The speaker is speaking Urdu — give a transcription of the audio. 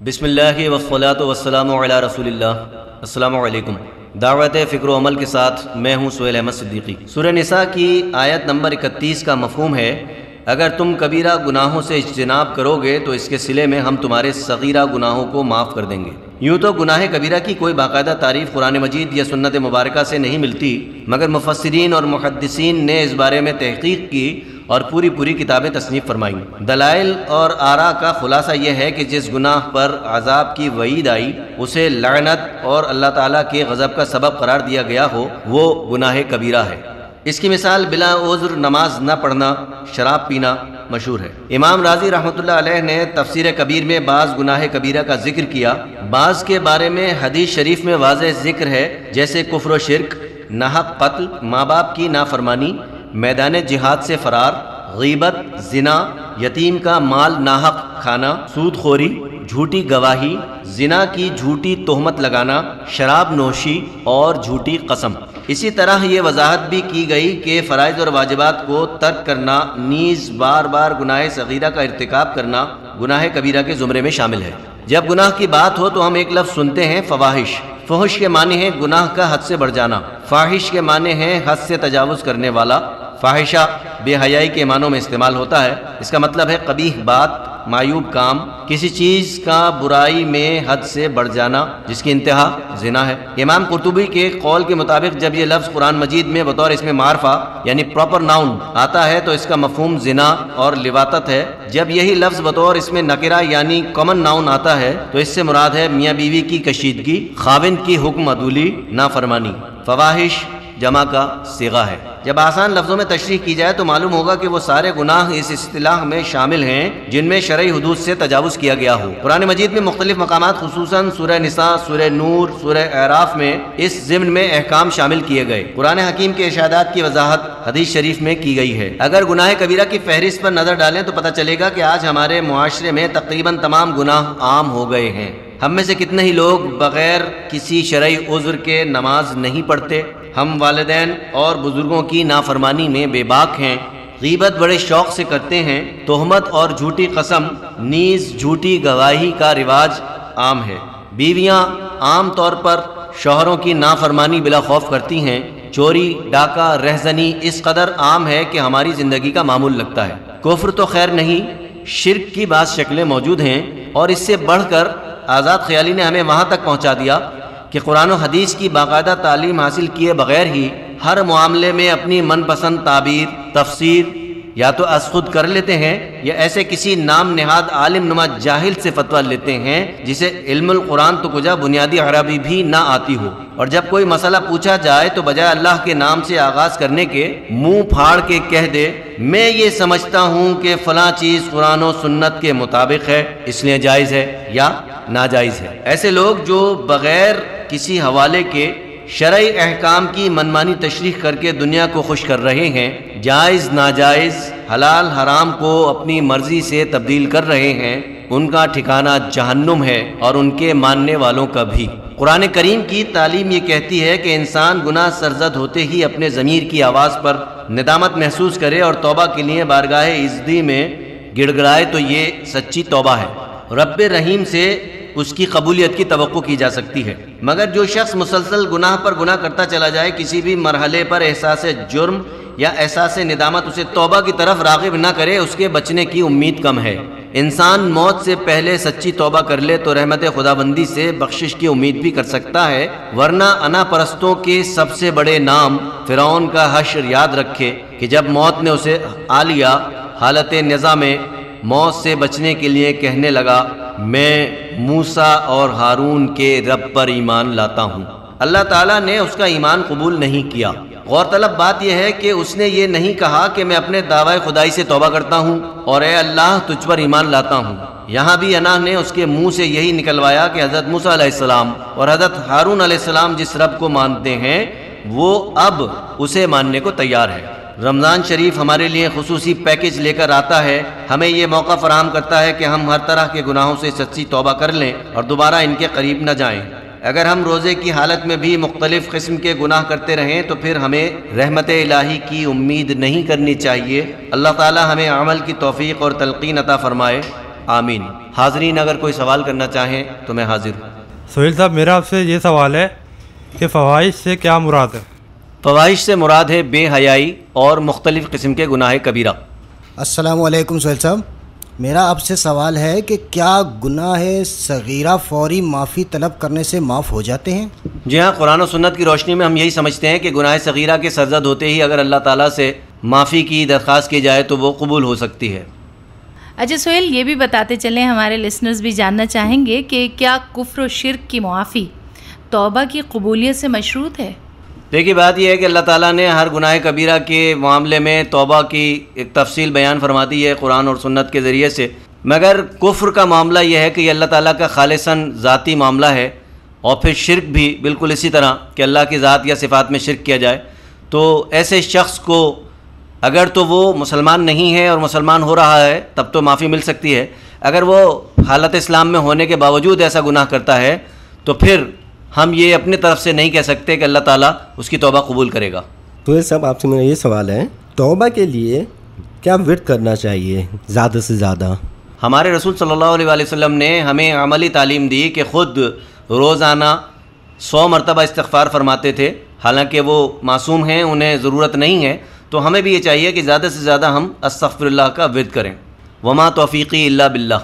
بسم اللہ والصلاۃ والسلام علی رسول اللہ۔ السلام علیکم۔ دعوت فکر و عمل کے ساتھ میں ہوں سہیل احمد صدیقی۔ سورہ نساء کی آیت نمبر 31 کا مفہوم ہے، اگر تم کبیرہ گناہوں سے اجتناب کرو گے تو اس کے صلے میں ہم تمہارے صغیرہ گناہوں کو معاف کر دیں گے۔ یوں تو گناہ کبیرہ کی کوئی باقاعدہ تعریف قرآن مجید یا سنت مبارکہ سے نہیں ملتی، مگر مفسرین اور محدثین نے اس بارے میں تحقیق کی اور پوری کتابیں تصنیف فرمائیں۔ دلائل اور آراء کا خلاصہ یہ ہے کہ جس گناہ پر عذاب کی وعید آئی اسے لعنت اور اللہ تعالیٰ کے غضب کا سبب قرار دیا گیا ہو، وہ گناہ کبیرہ ہے۔ اس کی مثال بلا عذر نماز نہ پڑھنا، شراب پینا مشہور ہے۔ امام راضی رحمۃ اللہ علیہ نے تفسیر کبیر میں بعض گناہ کبیرہ کا ذکر کیا، بعض کے بارے میں حدیث شریف میں واضح ذکر ہے، جیسے کفر و شرک، ناحق قتل، ماں باپ کی نافرمانی، میدان جہاد سے فرار، غیبت، زنا، یتیم کا مال ناحق کھانا، سود خوری، جھوٹی گواہی، زنا کی جھوٹی تہمت لگانا، شراب نوشی اور جھوٹی قسم۔ اسی طرح یہ وضاحت بھی کی گئی کہ فرائض اور واجبات کو ترک کرنا نیز بار بار گناہ صغیرہ کا ارتکاب کرنا گناہ کبیرہ کے زمرے میں شامل ہے۔ جب گناہ کی بات ہو تو ہم ایک لفظ سنتے ہیں، فواحش۔ فحش کے معنی ہے گناہ کا حد سے بڑھ جانا، فاحش کے معنی ہے حد سے تجاوز کرنے والا۔ فاحشہ بے حیائی کے معنوں میں استعمال ہوتا ہے، اس کا مطلب ہے قبیح بات، معیوب کام، کسی چیز کا برائی میں حد سے بڑھ جانا جس کی انتہا زنا ہے۔ امام قرطبی کے قول کے مطابق جب یہ لفظ قرآن مجید میں بطور اسم معرفہ یعنی پراپر ناؤن آتا ہے تو اس کا مفہوم زنا اور لواطت ہے۔ جب یہی لفظ بطور اسم نکرہ یعنی کامن ناؤن آتا ہے تو اس سے مراد ہے میاں بیوی کی کشیدگی، خاوند کی حکم عدولی، نافرمانی۔ فواحش جمع کا صیغہ ہے۔ جب آسان لفظوں میں تشریح کی جائے تو معلوم ہوگا کہ وہ سارے گناہ اس اصطلاح میں شامل ہیں جن میں شرعی حدود سے تجاوز کیا گیا ہو۔ قرآن مجید میں مختلف مقامات خصوصاً سورہ نساء، سورہ نور، سورہ اعراف میں اس ضمن میں احکام شامل کیے گئے۔ قرآن حکیم کے ارشادات کی وضاحت حدیث شریف میں کی گئی ہے۔ اگر گناہ کبیرہ کی فہرست پر نظر ڈالیں تو پتہ چلے گا کہ آج ہمارے معاشرے میں تقریباً تمام گناہ عام ہو گئے ہیں۔ ہم میں سے کتنے ہی لوگ بغیر کسی شرعی عذر کے نماز نہیں پڑھتے، ہم والدین اور بزرگوں کی نافرمانی میں بے باک ہیں، غیبت بڑے شوق سے کرتے ہیں، تہمت اور جھوٹی قسم نیز جھوٹی گواہی کا رواج عام ہے، بیویاں عام طور پر شوہروں کی نافرمانی بلا خوف کرتی ہیں، چوری، ڈاکہ، رہزنی اس قدر عام ہے کہ ہماری زندگی کا معمول لگتا ہے۔ کفر تو خیر نہیں، شرک کی بعض شکلیں موجود ہیں، اور اس سے بڑھ کر آزاد خیالی نے ہمیں وہاں تک پہنچا دیا کہ قرآن و حدیث کی باقاعدہ تعلیم حاصل کیے بغیر ہی ہر معاملے میں اپنی من پسند تعبیر، تفسیر یا تو از خود کر لیتے ہیں یا ایسے کسی نام نہاد عالم نما جاہل سے فتویٰ لیتے ہیں جسے علم القرآن تو کجا بنیادی عربی بھی نہ آتی ہو، اور جب کوئی مسئلہ پوچھا جائے تو بجائے اللہ کے نام سے آغاز کرنے کے منہ پھاڑ کے کہہ دے میں یہ سمجھتا ہوں کہ فلاں چیز قرآن و سنت کے مطابق ہے اس لیے جائز ہے یا ناجائز ہے۔ ایسے لوگ جو بغیر کسی حوالے کے شرعی احکام کی منمانی تشریح کر کے دنیا کو خوش کر رہے ہیں، جائز ناجائز، حلال حرام کو اپنی مرضی سے تبدیل کر رہے ہیں، ان کا ٹھکانہ جہنم ہے اور ان کے ماننے والوں کا بھی۔ قرآن کریم کی تعلیم یہ کہتی ہے کہ انسان گناہ سرزد ہوتے ہی اپنے ضمیر کی آواز پر ندامت محسوس کرے اور توبہ کے لیے بارگاہ عزتی میں گڑ گڑائے تو یہ سچی توبہ ہے۔ رب رحیم سے اس کی قبولیت کی توقع کی جا سکتی ہے، مگر جو شخص مسلسل گناہ پر گناہ کرتا چلا جائے، کسی بھی مرحلے پر احساس جرم یا احساس ندامت اسے توبہ کی طرف راغب نہ کرے، اس کے بچنے کی امید کم ہے۔ انسان موت سے پہلے سچی توبہ کر لے تو رحمت خداوندی سے بخشش کی امید بھی کر سکتا ہے، ورنہ انا پرستوں کے سب سے بڑے نام فرعون کا حشر یاد رکھے کہ جب موت نے اسے آ لیا، حالت نزا میں موت سے بچنے کے لیے کہنے لگا میں موسیٰ اور ہارون کے رب پر ایمان لاتا ہوں۔ اللہ تعالیٰ نے اس کا ایمان قبول نہیں کیا۔ غور طلب بات یہ ہے کہ اس نے یہ نہیں کہا کہ میں اپنے دعوی خدائی سے توبہ کرتا ہوں اور اے اللہ تجھ پر ایمان لاتا ہوں۔ یہاں بھی انا نے اس کے منہ سے یہی نکلوایا کہ حضرت موسیٰ علیہ السلام اور حضرت ہارون علیہ السلام جس رب کو مانتے ہیں وہ اب اسے ماننے کو تیار ہے۔ رمضان شریف ہمارے لیے خصوصی پیکج لے کر آتا ہے، ہمیں یہ موقع فراہم کرتا ہے کہ ہم ہر طرح کے گناہوں سے سچی توبہ کر لیں اور دوبارہ ان کے قریب نہ جائیں۔ اگر ہم روزے کی حالت میں بھی مختلف قسم کے گناہ کرتے رہیں تو پھر ہمیں رحمت الہی کی امید نہیں کرنی چاہیے۔ اللہ تعالی ہمیں عمل کی توفیق اور تلقین عطا فرمائے۔ آمین۔ حاضرین اگر کوئی سوال کرنا چاہیں تو میں حاضر ہوں۔ سہیل صاحب میرا آپ سے یہ سوال ہے کہ فواحش سے کیا مراد ہے؟ فواحش سے مراد ہے بے حیائی اور مختلف قسم کے گناہ کبیرہ۔ السلام علیکم سہیل صاحب، میرا آپ سے سوال ہے کہ کیا گناہ صغیرہ فوری معافی طلب کرنے سے معاف ہو جاتے ہیں؟ جی ہاں، قرآن و سنت کی روشنی میں ہم یہی سمجھتے ہیں کہ گناہ صغیرہ کے سرزد ہوتے ہی اگر اللہ تعالیٰ سے معافی کی درخواست کی جائے تو وہ قبول ہو سکتی ہے۔ اچھا سہیل، یہ بھی بتاتے چلیں، ہمارے لسنرز بھی جاننا چاہیں گے کہ کیا کفر و شرک کی معافی توبہ کی قبولیت سے مشروط ہے؟ دیکھیے بات یہ ہے کہ اللہ تعالیٰ نے ہر گناہ کبیرہ کے معاملے میں توبہ کی ایک تفصیل بیان فرما دی ہے قرآن اور سنت کے ذریعے سے، مگر کفر کا معاملہ یہ ہے کہ یہ اللہ تعالیٰ کا خالصاً ذاتی معاملہ ہے، اور پھر شرک بھی بالکل اسی طرح کہ اللہ کی ذات یا صفات میں شرک کیا جائے، تو ایسے شخص کو اگر تو وہ مسلمان نہیں ہے اور مسلمان ہو رہا ہے تب تو معافی مل سکتی ہے، اگر وہ حالت اسلام میں ہونے کے باوجود ایسا گناہ کرتا ہے تو پھر ہم یہ اپنی طرف سے نہیں کہہ سکتے کہ اللہ تعالیٰ اس کی توبہ قبول کرے گا۔ تو صاحب آپ سے میرا یہ سوال ہے، توبہ کے لیے کیا ورد کرنا چاہیے زیادہ سے زیادہ؟ ہمارے رسول صلی اللہ علیہ وآلہ وسلم نے ہمیں عملی تعلیم دی کہ خود روزانہ 100 مرتبہ استغفار فرماتے تھے، حالانکہ وہ معصوم ہیں، انہیں ضرورت نہیں ہے، تو ہمیں بھی یہ چاہیے کہ زیادہ سے زیادہ ہم استغفر اللہ کا ورد کریں۔ وما توفیقی الا باللہ۔